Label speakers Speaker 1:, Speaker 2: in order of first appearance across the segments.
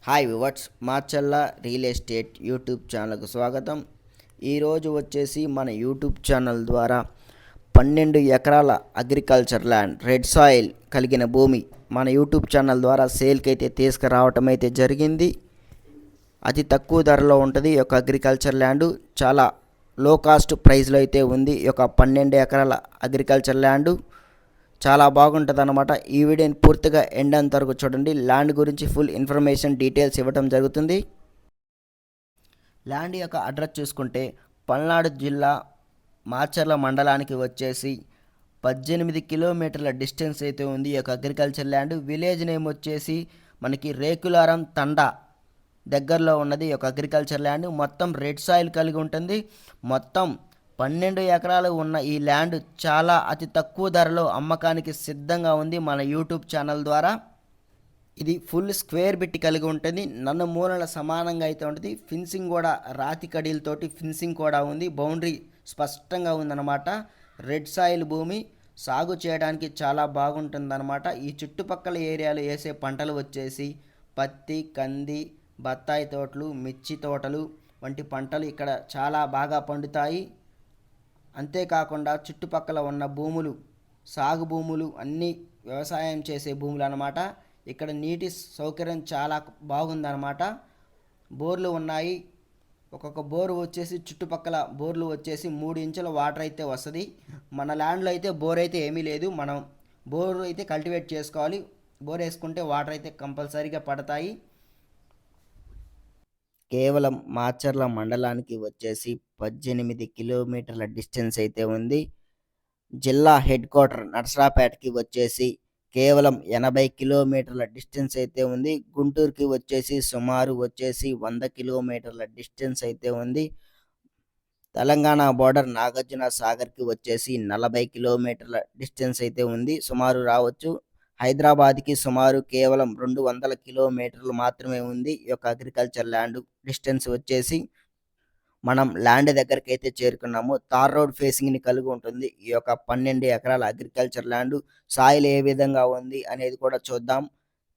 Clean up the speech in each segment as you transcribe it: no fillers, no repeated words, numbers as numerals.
Speaker 1: Hi viewers Macherla real estate YouTube ఛానల్కు స్వాగతం. ఈరోజు వచ్చేసి మన యూట్యూబ్ ఛానల్ ద్వారా 12 ఎకరాల అగ్రికల్చర్ ల్యాండ్ రెడ్ సాయిల్ కలిగిన భూమి మన యూట్యూబ్ ఛానల్ ద్వారా సేల్కి అయితే తీసుకురావటం అయితే జరిగింది. అతి తక్కువ ధరలో ఉంటుంది. ఈ యొక్క అగ్రికల్చర్ ల్యాండ్ చాలా లో కాస్ట్ ప్రైస్లో అయితే ఉంది. ఈ యొక్క 12 ఎకరాల అగ్రికల్చర్ ల్యాండ్ చాలా బాగుంటుంది అన్నమాట. ఈ వీడియోని పూర్తిగా ఎండ్ అంత వరకు చూడండి. ల్యాండ్ గురించి ఫుల్ ఇన్ఫర్మేషన్ డీటెయిల్స్ ఇవ్వడం జరుగుతుంది. ల్యాండ్ యొక్క అడ్రస్ చూసుకుంటే పల్నాడు జిల్లా మాచర్ల మండలానికి వచ్చేసి 18 కిలోమీటర్ల డిస్టెన్స్ అయితే ఉంది ఈ యొక్క అగ్రికల్చర్ ల్యాండ్. విలేజ్ నేమ్ వచ్చేసి మనకి రేకులారం తండా దగ్గరలో ఉన్నది ఈ యొక్క అగ్రికల్చర్ ల్యాండ్. మొత్తం రెడ్ సాయిల్ కలిగి ఉంటుంది. మొత్తం 12 ఎకరాలు ఉన్న ఈ ల్యాండ్ చాలా అతి తక్కువ ధరలో అమ్మకానికి సిద్ధంగా ఉంది మన యూట్యూబ్ ఛానల్ ద్వారా. ఇది ఫుల్ స్క్వేర్ బిట్ కలిగి ఉంటుంది. నన్ను మూలల సమానంగా అయితే ఉంటుంది. ఫిన్సింగ్ కూడా రాతి కడీలతోటి ఫిన్సింగ్ కూడా ఉంది. బౌండరీ స్పష్టంగా ఉందన్నమాట. రెడ్ సాయిల్ భూమి సాగు చేయడానికి చాలా బాగుంటుందన్నమాట. ఈ చుట్టుపక్కల ఏరియాలో వేసే పంటలు వచ్చేసి పత్తి, కంది, బత్తాయి తోటలు, మిర్చి తోటలు వంటి పంటలు ఇక్కడ చాలా బాగా పండుతాయి. అంతేకాకుండా చుట్టుపక్కల ఉన్న భూములు సాగు భూములు అన్నీ వ్యవసాయం చేసే భూములు అన్నమాట. ఇక్కడ నీటి సౌకర్యం చాలా బాగుందన్నమాట. బోర్లు ఉన్నాయి. ఒక్కొక్క బోరు వచ్చేసి చుట్టుపక్కల బోర్లు వచ్చేసి 3 ఇంచుల వాటర్ అయితే వస్తుంది. మన ల్యాండ్లో అయితే బోర్ అయితే ఏమీ లేదు. మనం బోర్ అయితే కల్టివేట్ చేసుకోవాలి. బోర్ వేసుకుంటే వాటర్ అయితే కంపల్సరీగా పడతాయి. కేవలం మాచర్ల మండలానికి వచ్చేసి 18 కిలోమీటర్ల డిస్టెన్స్ అయితే ఉంది. జిల్లా హెడ్ క్వార్టర్ నర్సరాపేటకి వచ్చేసి కేవలం 80 కిలోమీటర్ల డిస్టెన్స్ అయితే ఉంది. గుంటూరుకి వచ్చేసి సుమారు 100 కిలోమీటర్ల డిస్టెన్స్ అయితే ఉంది. తెలంగాణ బోర్డర్ నాగార్జున సాగర్కి వచ్చేసి 40 కిలోమీటర్ల డిస్టెన్స్ అయితే ఉంది. సుమారు రావచ్చు. హైదరాబాద్కి సుమారు కేవలం 200 కిలోమీటర్లు మాత్రమే ఉంది ఈ యొక్క అగ్రికల్చర్ ల్యాండ్ డిస్టెన్స్ వచ్చేసి. మనం ల్యాండ్ దగ్గరికి అయితే చేరుకున్నాము. తార్ రోడ్ ఫేసింగ్ని కలిగి ఉంటుంది ఈ యొక్క 12 ఎకరాల అగ్రికల్చర్ ల్యాండ్. సాయిల్ ఏ విధంగా ఉంది అనేది కూడా చూద్దాం.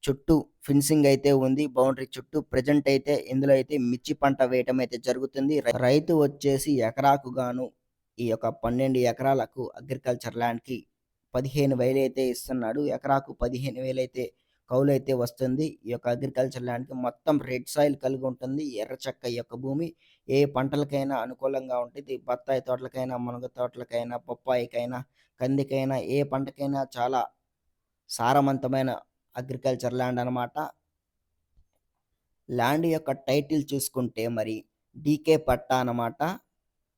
Speaker 1: చుట్టూ ఫిన్సింగ్ అయితే ఉంది. బౌండరీ చుట్టూ ప్రజెంట్ అయితే ఇందులో అయితే మిర్చి పంట వేయటం అయితే జరుగుతుంది. రైతు వచ్చేసి ఎకరాకు గాను ఈ యొక్క 12 ఎకరాలకు అగ్రికల్చర్ ల్యాండ్కి 15,000 అయితే ఇస్తున్నాడు. ఎకరాకు 15,000 అయితే కౌలు అయితే వస్తుంది. ఈ యొక్క అగ్రికల్చర్ ల్యాండ్కి మొత్తం రెడ్ సాయిల్ కలిగి ఉంటుంది. ఎర్రచక్క ఈ యొక్క భూమి ఏ పంటలకైనా అనుకూలంగా ఉంటుంది. బత్తాయి తోటలకైనా, మునగ తోటలకైనా, పప్పాయికైనా, కందికైనా ఏ పంటకైనా చాలా సారవంతమైన అగ్రికల్చర్ ల్యాండ్ అనమాట. ల్యాండ్ యొక్క టైటిల్ చూసుకుంటే మరి డీకే పట్టా అనమాట.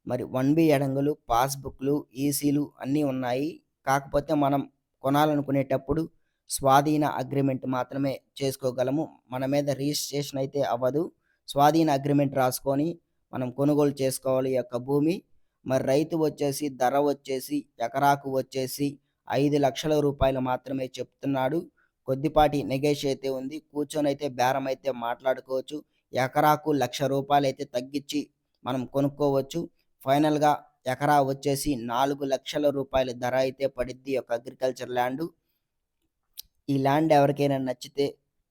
Speaker 1: మరి 1B ఎడంగులు, పాస్బుక్లు, ఈసీలు అన్నీ ఉన్నాయి. కాకపోతే మనం కొనాలనుకునేటప్పుడు స్వాధీన అగ్రిమెంట్ మాత్రమే చేసుకోగలము. మన మీద రిజిస్ట్రేషన్ అయితే అవ్వదు. స్వాధీన అగ్రిమెంట్ రాసుకొని మనం కొనుగోలు చేసుకోవాలి ఈ యొక్క భూమి. మరి రైతు వచ్చేసి ధర వచ్చేసి ఎకరాకు వచ్చేసి 5 లక్షల రూపాయలు మాత్రమే చెప్తున్నాడు. కొద్దిపాటి నెగోషియేట్ అయితే ఉంది. కూర్చొని అయితే బేరం అయితే మాట్లాడుకోవచ్చు. ఎకరాకు 1,00,000 రూపాయలు అయితే తగ్గించి మనం కొనుక్కోవచ్చు. ఫైనల్గా ఎకరా వచ్చేసి 4 లక్షల రూపాయల ధర అయితే పడిద్ది ఒక అగ్రికల్చర్ ల్యాండ్. ఈ ల్యాండ్ ఎవరికైనా నచ్చితే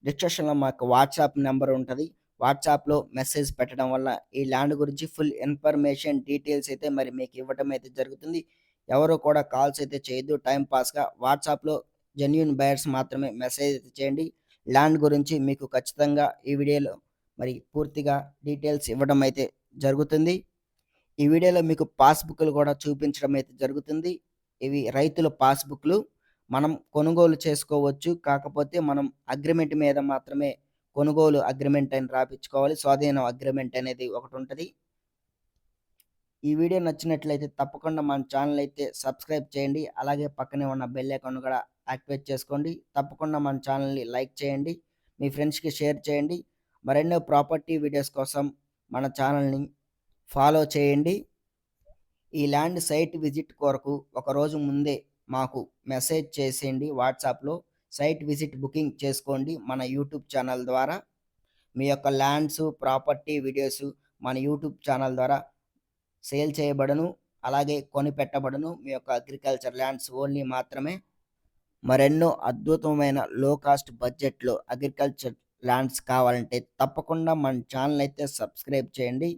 Speaker 1: డిస్క్రిప్షన్లో మాకు వాట్సాప్ నెంబర్ ఉంటుంది. వాట్సాప్లో మెసేజ్ పెట్టడం వల్ల ఈ ల్యాండ్ గురించి ఫుల్ ఇన్ఫర్మేషన్ డీటెయిల్స్ అయితే మరి మీకు ఇవ్వటం అయితే జరుగుతుంది. ఎవరు కూడా కాల్స్ అయితే చేయొద్దు టైం పాస్గా. వాట్సాప్లో జెన్యూన్ బయర్స్ మాత్రమే మెసేజ్ అయితే చేయండి. ల్యాండ్ గురించి మీకు ఖచ్చితంగా ఈ వీడియోలో మరి పూర్తిగా డీటెయిల్స్ ఇవ్వడం అయితే జరుగుతుంది. ఈ వీడియోలో మీకు పాస్బుక్లు కూడా చూపించడం అయితే జరుగుతుంది. ఇవి రైతుల పాస్బుక్లు. మనం కొనుగోలు చేసుకోవచ్చు. కాకపోతే మనం అగ్రిమెంట్ మీద మాత్రమే కొనుగోలు అగ్రిమెంట్ అని రాపించుకోవాలి. స్వాధీనం అగ్రిమెంట్ అనేది ఒకటి ఉంటుంది. ఈ వీడియో నచ్చినట్లయితే తప్పకుండా మన ఛానల్ అయితే సబ్స్క్రైబ్ చేయండి. అలాగే పక్కనే ఉన్న బెల్ ఐకాన్ కూడా యాక్టివేట్ చేసుకోండి. తప్పకుండా మన ఛానల్ని లైక్ చేయండి. మీ ఫ్రెండ్స్కి షేర్ చేయండి. మరెన్నో ప్రాపర్టీ వీడియోస్ కోసం మన ఛానల్ని ఫాలో చేయండి. ఈ ల్యాండ్ సైట్ విజిట్ కొరకు ఒకరోజు ముందే మాకు మెసేజ్ చేసేయండి. వాట్సాప్లో సైట్ విజిట్ బుకింగ్ చేసుకోండి మన యూట్యూబ్ ఛానల్ ద్వారా. మీ యొక్క ల్యాండ్స్ ప్రాపర్టీ వీడియోస్ మన యూట్యూబ్ ఛానల్ ద్వారా సేల్ చేయబడను. అలాగే కొనిపెట్టబడను. మీ యొక్క అగ్రికల్చర్ ల్యాండ్స్ ఓన్లీ మాత్రమే. మరెన్నో అద్భుతమైన లో కాస్ట్ బడ్జెట్లో అగ్రికల్చర్ ల్యాండ్స్ కావాలంటే తప్పకుండా మన ఛానల్ అయితే సబ్స్క్రైబ్ చేయండి.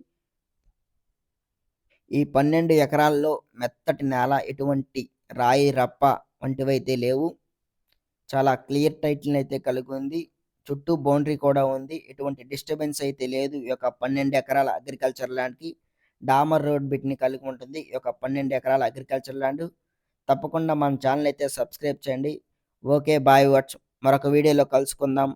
Speaker 1: ఈ 12 ఎకరాల్లో మెత్తటి నేల, ఎటువంటి రాయి, రప్ప వంటివైతే లేవు. చాలా క్లియర్ టైటిల్‌నైతే కలిగి ఉంది. చుట్టూ బౌండరీ కూడా ఉంది. ఎటువంటి డిస్టర్బెన్స్ అయితే లేదు. ఈ యొక్క 12 ఎకరాల అగ్రికల్చర్ ల్యాండ్‌కి డామర్ రోడ్ బిట్‌ని కలిగి ఉంటుంది. ఈ యొక్క 12 ఎకరాల అగ్రికల్చర్ ల్యాండ్. తప్పకుండా మన ఛానల్ అయితే సబ్స్క్రైబ్ చేయండి. ఓకే. Boy what's. మరొక వీడియోలో కలుసుకుందాం.